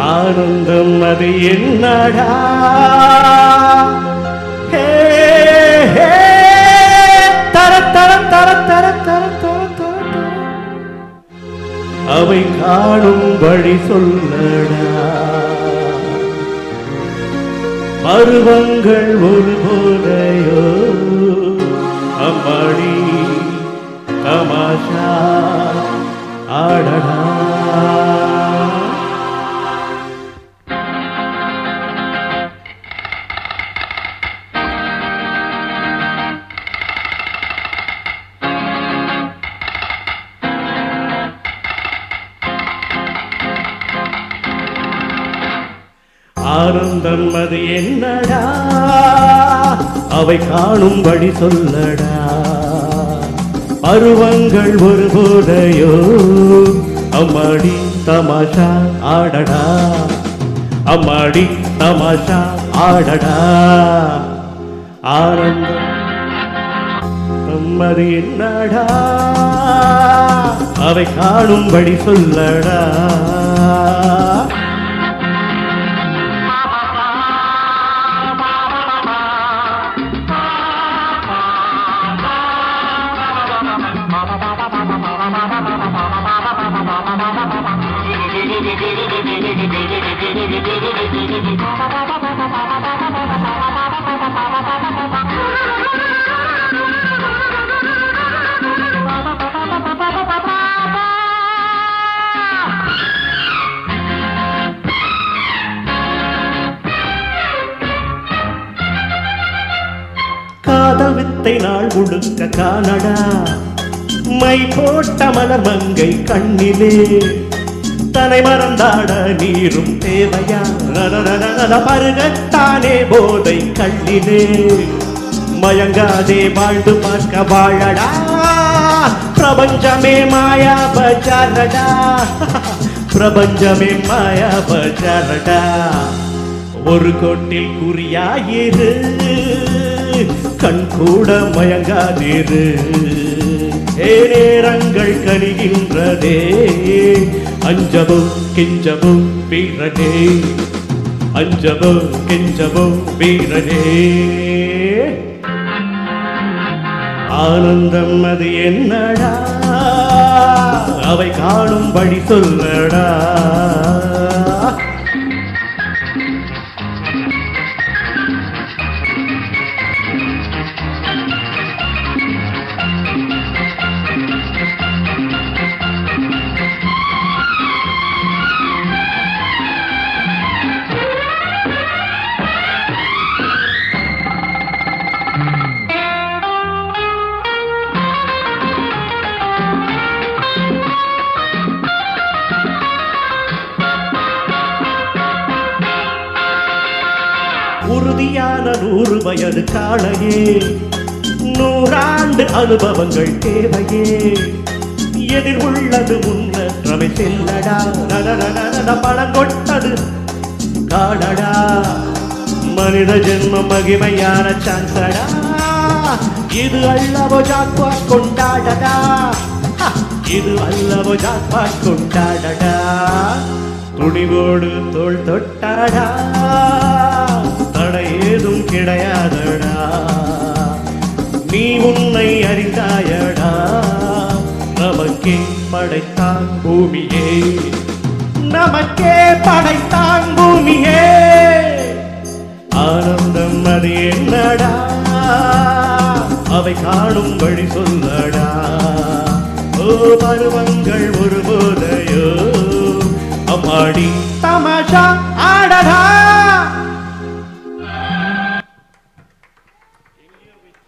ஆனந்தம் அது என்னடா தர தர தர தர தர தர தர அவை காணும் வழி சொல்லடா பருவங்கள் ஒரு போதையோ அம்மாடி தமாஷா ஆடடா ஆனந்தம் அது என்னடா அவை காணும் வழி சொல்லடா பருவங்கள் ஒரு போதையோ அம்மாடி தமாஷா ஆடடா அம்மாடி தமாஷா ஆடடா ஆனந்தம் அது என்னடா அவை காணும் வழி சொல்லடா காதல் வித்தை நாள் முழுக்க காணடா மை போட்ட மலமங்கை கண்ணிலே தனை மறந்தாட நீரும் தேவையா பருகத்தானே போதை கண்ணிலே மயங்காதே வாழ்ந்து பார்க்க வாழடா பிரபஞ்சமே மாயா பஜாரடா பிரபஞ்சமே மாயா பஜாரடா ஒரு கோட்டில் குறியாயிரு கண் கூட மயங்காதிரு நேரங்கள் கணிகின்றதே அஞ்சவோ கெஞ்சவோ வீரனே அஞ்சவோ கெஞ்சவோ வீரனே ஆனந்தம் அது என்னடா அவை காணும் வழி சொல்லடா உறுதியான 100 வயது காளையே 100 ஆண்டு அனுபவங்கள் தேவையே எதிர் உள்ளது முன்னேற்றமே செல்லடா பணம் கொட்டது காடடா மனித ஜென்மம் மகிமையான சான்சடா இது அல்லவோ ஜாக்பா கொண்டாடடா இது அல்லவோ ஜாக்பா கொண்டாடடா துணிவோடு தோள் தொட்டாடா தடை ஏதும் கிடையாதடா நீ உன்னை அறிந்தாயடா நமக்கே படைத்தான் பூமியே நமக்கே படைத்தான் பூமியே ஆனந்தம் அது என்னடா அவை காணும் வழி சொல்லடா ஓ பருவங்கள் ஒரு போதையோ அம்மாடி தமாஷா ஆடடா